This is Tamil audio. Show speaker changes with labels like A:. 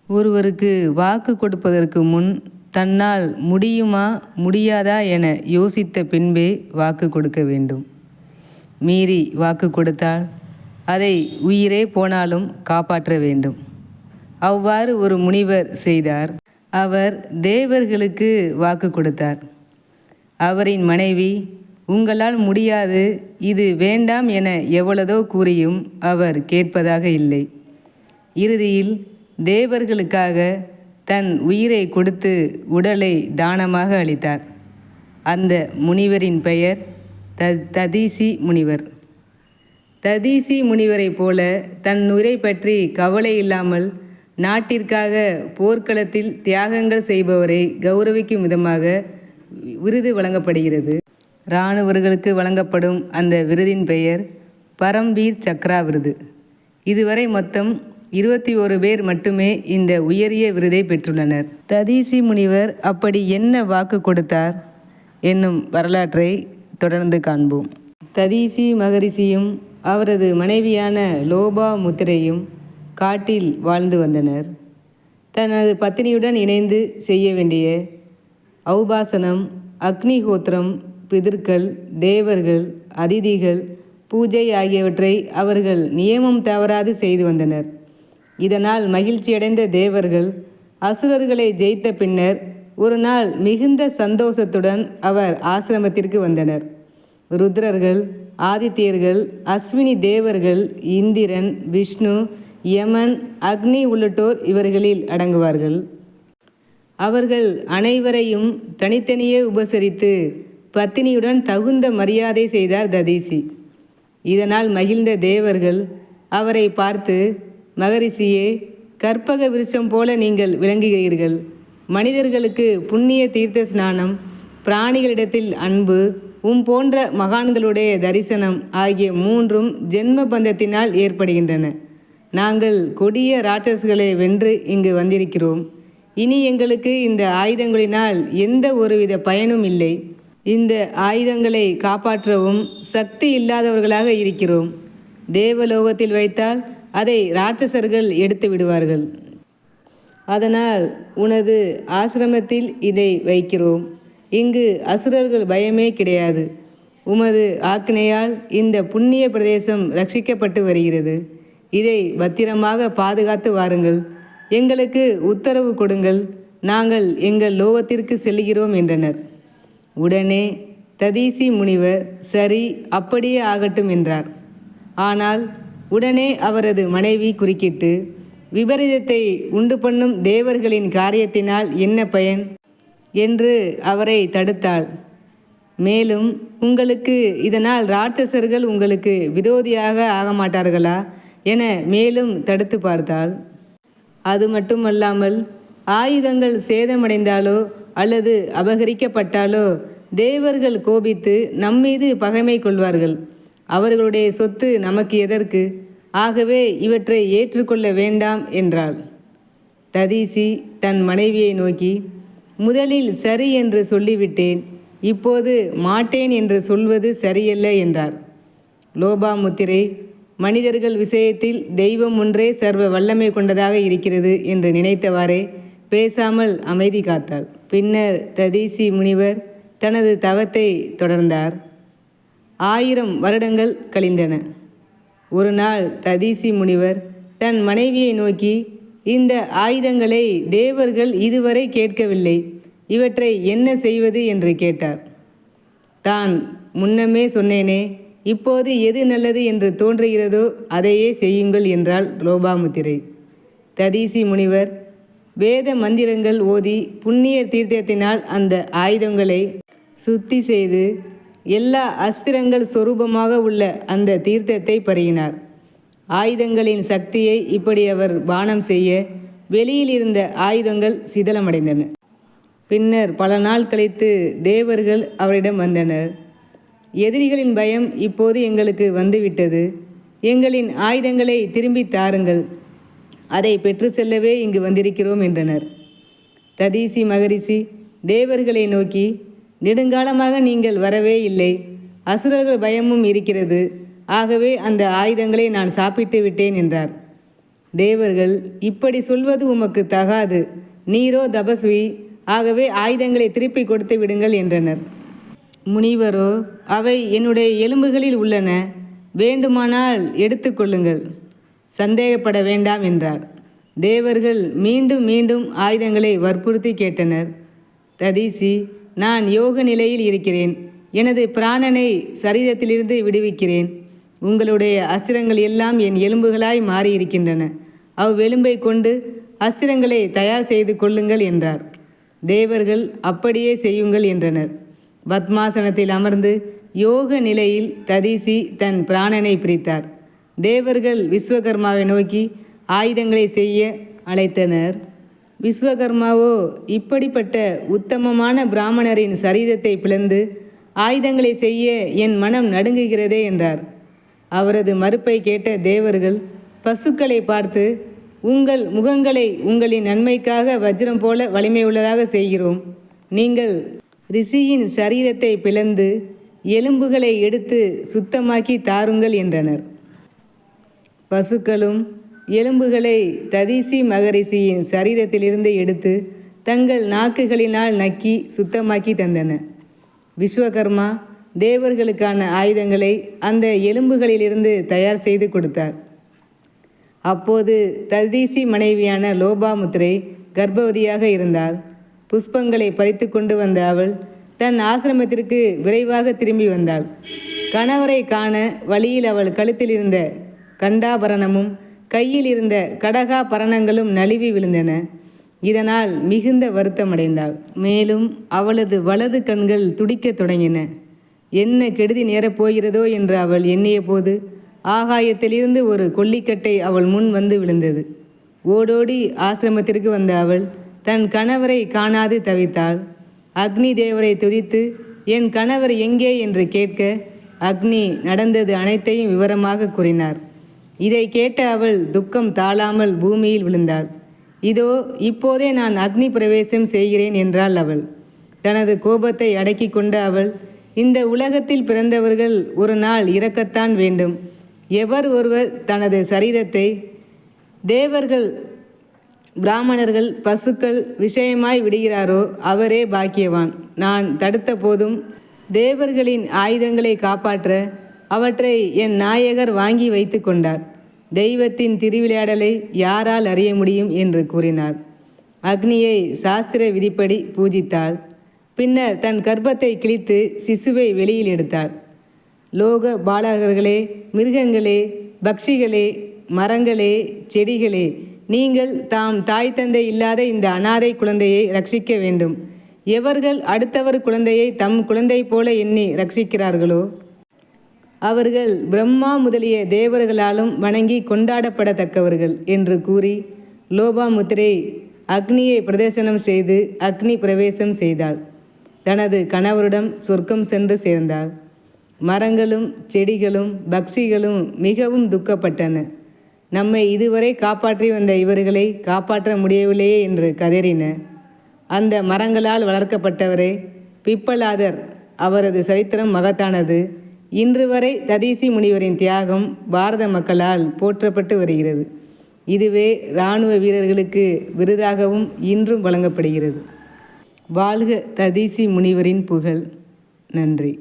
A: ஒருவருக்கு வாக்கு கொடுப்பதற்கு முன் தன்னால் முடியுமா முடியாதா என யோசித்த பின்பே வாக்கு கொடுக்க வேண்டும். மீறி வாக்கு கொடுத்தால் அதை உயிரே போனாலும் காப்பாற்ற வேண்டும். அவ்வாறு ஒரு முனிவர் செய்தார். அவர் தேவர்களுக்கு வாக்கு கொடுத்தார். அவரின் மனைவி, உங்களால் முடியாது, இது வேண்டாம் என எவ்வளதோ கூறியும் அவர் கேட்பதாக இல்லை. இறுதியில் தேவர்களுக்காக தன் உயிரை கொடுத்து உடலை தானமாக அளித்தார். அந்த முனிவரின் பெயர் ததீசி முனிவர். ததீசி முனிவரைப் போல தன் உயிரை பற்றி கவலை இல்லாமல் நாட்டிற்காக போர்க்களத்தில் தியாகங்கள் செய்பவரை கௌரவிக்கும் விதமாக விருது வழங்கப்படுகிறது. இராணுவர்களுக்கு வழங்கப்படும் அந்த விருதின் பெயர் பரம்வீர் சக்ரா விருது. இதுவரை மொத்தம் 21 பேர் மட்டுமே இந்த உயரிய விருதை பெற்றுள்ளனர். ததீசி முனிவர் அப்படி என்ன வாக்கு கொடுத்தார் என்னும் வரலாற்றை தொடர்ந்து காண்போம். ததீசி மகரிஷியும் அவரது மனைவியான லோபா முத்திரையும் காட்டில் வாழ்ந்து வந்தனர். தனது பத்தினியுடன் இணைந்து செய்ய வேண்டிய ஔபாசனம், அக்னிஹோத்திரம், பிதர்கள், தேவர்கள், அதிதிகள், பூஜை ஆகியவற்றை அவர்கள் நியமம் தவறாது செய்து வந்தனர். இதனால் மகிழ்ச்சியடைந்த தேவர்கள் அசுரர்களை ஜெயித்த பின்னர் ஒரு நாள் மிகுந்த சந்தோஷத்துடன் அவர் ஆசிரமத்திற்கு வந்தனர். ருத்ரர்கள், ஆதித்யர்கள், அஸ்வினி தேவர்கள், இந்திரன், விஷ்ணு, யமன், அக்னி உள்ளிட்டோர் இவர்களில் அடங்குவார்கள். அவர்கள் அனைவரையும் தனித்தனியே உபசரித்து பத்தினியுடன் தகுந்த மரியாதை செய்தார் ததீசி. இதனால் மகிழ்ந்த தேவர்கள் அவரை பார்த்து, மகரிஷியே, கற்பக விருட்சம் போல நீங்கள் விளங்குகிறீர்கள். மனிதர்களுக்கு புண்ணிய தீர்த்த ஸ்நானம், பிராணிகளிடத்தில் அன்பு, போன்ற மகான்களுடைய தரிசனம் ஆகிய மூன்றும் ஜென்ம பந்தத்தினால் ஏற்படுகின்றன. நாங்கள் கொடிய ராட்சசுகளை வென்று இங்கு வந்திருக்கிறோம். இனி எங்களுக்கு இந்த ஆயுதங்களினால் எந்த ஒருவித பயனும் இல்லை. இந்த ஆயுதங்களை காப்பாற்றவும் சக்தி இல்லாதவர்களாக இருக்கிறோம். தேவலோகத்தில் வைத்தால் அதை ராட்சசர்கள் எடுத்து விடுவார்கள். அதனால் உனது ஆசிரமத்தில் இதை வைக்கிறோம். இங்கு அசுரர்கள் பயமே கிடையாது. உமது ஆக்னையால் இந்த புண்ணிய பிரதேசம் ரட்சிக்கப்பட்டு வருகிறது. இதை பத்திரமாக பாதுகாத்து வாருங்கள். எங்களுக்கு உத்தரவு கொடுங்கள். நாங்கள் எங்கள் லோகத்திற்கு செல்கிறோம் என்றனர். உடனே ததீசி முனிவர் சரி, அப்படியே ஆகட்டும் என்றார். ஆனால் உடனே அவரது மனைவி குறுக்கிட்டு, விபரீதத்தை உண்டு பண்ணும் தேவர்களின் காரியத்தினால் என்ன பயன் என்று அவரை தடுத்தாள். மேலும், உங்களுக்கு இதனால் ராட்சசர்கள் உங்களுக்கு விரோதியாக ஆக மாட்டார்களா என மேலும் தடுத்து பார்த்தாள். அது மட்டுமல்லாமல், ஆயுதங்கள் சேதமடைந்தாலோ அல்லது அபகரிக்கப்பட்டாலோ தேவர்கள் கோபித்து நம்மீது பகைமை கொள்வார்கள். அவர்களுடைய சொத்து நமக்கு எதற்கு? ஆகவே இவற்றை ஏற்றுக்கொள்ள வேண்டாம் என்றாள். ததீசி தன் மனைவியை நோக்கி, முதலில் சரி என்று சொல்லிவிட்டேன், இப்போது மாட்டேன் என்று சொல்வது சரியல்ல என்றார். லோபாமுத்திரை, மனிதர்கள் விஷயத்தில் தெய்வம் ஒன்றே சர்வ வல்லமை கொண்டதாக இருக்கிறது என்று நினைத்தவாறே பேசாமல் அமைதி காத்தாள். பின்னர் ததீசி முனிவர் தனது தவத்தை தொடர்ந்தார். 1000 வருடங்கள் கழிந்தன. ஒரு நாள் ததீசி முனிவர் தன் மனைவியை நோக்கி, இந்த ஆயுதங்களை தேவர்கள் இதுவரை கேட்கவில்லை. இவற்றை என்ன செய்வது என்று கேட்டார். தான் முன்னமே சொன்னேனே, இப்போது எது நல்லது என்று தோன்றுகிறதோ அதையே செய்யுங்கள் என்றாள் லோபாமுத்திரை. ததீசி முனிவர் வேத மந்திரங்கள் ஓதி புண்ணிய தீர்த்தத்தினால் அந்த ஆயுதங்களை சுத்தி செய்து எல்லா அஸ்திரங்கள் சொரூபமாக உள்ள அந்த தீர்த்தத்தை பருகினார். ஆயுதங்களின் சக்தியை இப்படி அவர் பானம் செய்ய வெளியில் இருந்த ஆயுதங்கள் சிதலமடைந்தன. பின்னர் பல நாள் கழித்து தேவர்கள் அவரிடம் வந்தனர். எதிரிகளின் பயம் இப்போது எங்களுக்கு வந்துவிட்டது. எங்களின் ஆயுதங்களை திரும்பி தாருங்கள். அதை பெற்று செல்லவே இங்கு வந்திருக்கிறோம் என்றனர். ததீசி மகரிஷி தேவர்களை நோக்கி, நெடுங்காலமாக நீங்கள் வரவே இல்லை. அசுரர்கள் பயமும் இருக்கிறது. ஆகவே அந்த ஆயுதங்களை நான் சாப்பிட்டு விட்டேன் என்றார். தேவர்கள், இப்படி சொல்வது உமக்கு தகாது, நீரோ தபஸ்வி, ஆகவே ஆயுதங்களை திருப்பி கொடுத்து விடுங்கள் என்றனர். முனிவரோ, அவை என்னுடைய எலும்புகளில் உள்ளன, வேண்டுமானால் எடுத்துக்கொள்ளுங்கள், சந்தேகப்பட வேண்டாம் என்றார். தேவர்கள் மீண்டும் மீண்டும் ஆயுதங்களை வற்புறுத்தி கேட்டனர். ததீசி, நான் யோக நிலையில் இருக்கிறேன், எனது பிராணனை சரீரத்திலிருந்து விடுவிக்கிறேன். உங்களுடைய அஸ்திரங்கள் எல்லாம் என் எலும்புகளாய் மாறியிருக்கின்றன, அவ்வெலும்பை கொண்டு அஸ்திரங்களை தயார் செய்து கொள்ளுங்கள் என்றார். தேவர்கள் அப்படியே செய்யுங்கள் என்றனர். பத்மாசனத்தில் அமர்ந்து யோக நிலையில் ததீசி தன் பிராணனை பிரித்தார். தேவர்கள் விஸ்வகர்மாவை நோக்கி ஆயுதங்களை செய்ய அழைத்தனர். விஸ்வகர்மாவோ, இப்படிப்பட்ட உத்தமமான பிராமணரின் சரீரத்தை பிளந்து ஆயுதங்களை செய்ய என் மனம் நடுங்குகிறதே என்றார். அவரது மறுப்பை கேட்ட தேவர்கள் பசுக்களை பார்த்து, உங்கள் முகங்களை உங்களின் நன்மைக்காக வஜ்ரம் போல வலிமையுள்ளதாக செய்கிறோம். நீங்கள் ரிஷியின் சரீரத்தை பிளந்து எலும்புகளை எடுத்து சுத்தமாக்கி தாருங்கள் என்றனர். பசுக்களும் எலும்புகளை ததீசி மகரிஷியின் சரீரத்திலிருந்து எடுத்து தங்கள் நாக்குகளினால் நக்கி சுத்தமாக்கி தந்தன. விஸ்வகர்மா தேவர்களுக்கான ஆயுதங்களை அந்த எலும்புகளிலிருந்து தயார் செய்து கொடுத்தார். அப்போது ததீசி மனைவியான லோபாமுத்திரை கர்ப்பவதியாக இருந்தாள். புஷ்பங்களை பறித்து கொண்டு வந்த அவள் தன் ஆசிரமத்திற்கு விரைவாக திரும்பி வந்தாள். கணவரை காண வழியில் அவள் கழுத்தில் இருந்த கண்டாபரணமும் கையில் இருந்த கடகாபரணங்களும் நழுவி விழுந்தன. இதனால் மிகுந்த வருத்தமடைந்தாள். மேலும் அவளது வலது கண்கள் துடிக்கத் தொடங்கின. என்ன கெடுதி நேரப்போகிறதோ என்று அவள் எண்ணிய போது ஆகாயத்திலிருந்து ஒரு கொல்லிக்கட்டை அவள் முன் வந்து விழுந்தது. ஓடோடி ஆசிரமத்திற்கு வந்த அவள் தன் கணவரை காணாது தவித்தாள். அக்னி தேவரை துதித்து, என் கணவர் எங்கே என்று கேட்க அக்னி நடந்தது அனைத்தையும் விவரமாக கூறினார். இதை கேட்ட அவள் துக்கம் தாழாமல் பூமியில் விழுந்தாள். இதோ இப்போதே நான் அக்னி பிரவேசம் செய்கிறேன் என்றாள் அவள். தனது கோபத்தை அடக்கி கொண்ட அவள், இந்த உலகத்தில் பிறந்தவர்கள் ஒரு நாள் இறக்கத்தான் வேண்டும். எவர் ஒருவர் தனது சரீரத்தை தேவர்கள், பிராமணர்கள், பசுக்கள் விஷயமாய் விடுகிறாரோ அவரே பாக்கியவான். நான் தடுத்த போதும் தேவர்களின் ஆயுதங்களை காப்பாற்ற அவற்றை என் நாயகர் வாங்கி வைத்து கொண்டார். தெய்வத்தின் திருவிளையாடலை யாரால் அறிய முடியும் என்று கூறினாள். அக்னியை சாஸ்திர விதிப்படி பூஜித்தாள். பின்னர் தன் கர்ப்பத்தை கிழித்து சிசுவை வெளியில் எடுத்தாள். லோக பாலகர்களே, மிருகங்களே, பக்ஷிகளே, மரங்களே, செடிகளே, நீங்கள் தாம் தாய் தந்தை இல்லாத இந்த அனாதை குழந்தையை ரட்சிக்க வேண்டும். எவர்கள் அடுத்தவர் குழந்தையை தம் குழந்தை போல எண்ணி ரட்சிக்கிறார்களோ அவர்கள் பிரம்மா முதலிய தேவர்களாலும் வணங்கி கொண்டாடப்படத்தக்கவர்கள் என்று கூறி லோபாமுத்திரை அக்னியை பிரதேசனம் செய்து அக்னி பிரவேசம் செய்தாள். தனது கணவருடன் சொர்க்கம் சென்று சேர்ந்தாள். மரங்களும் செடிகளும் பக்ஷிகளும் மிகவும் துக்கப்பட்டன. நம்மை இதுவரை காப்பாற்றி வந்த இவர்களை காப்பாற்ற முடியவில்லையே என்று கதறின. அந்த மரங்களால் வளர்க்கப்பட்டவரே பிப்பலாதர், அவரது சரித்திரம் மகத்தானது. இன்று வரை ததீசி முனிவரின் தியாகம் பாரத மக்களால் போற்றப்பட்டு வருகிறது. இதுவே இராணுவ வீரர்களுக்கு விருதாகவும் இன்றும் வழங்கப்படுகிறது. வாழ்க ததீசி முனிவரின் புகழ். நன்றி.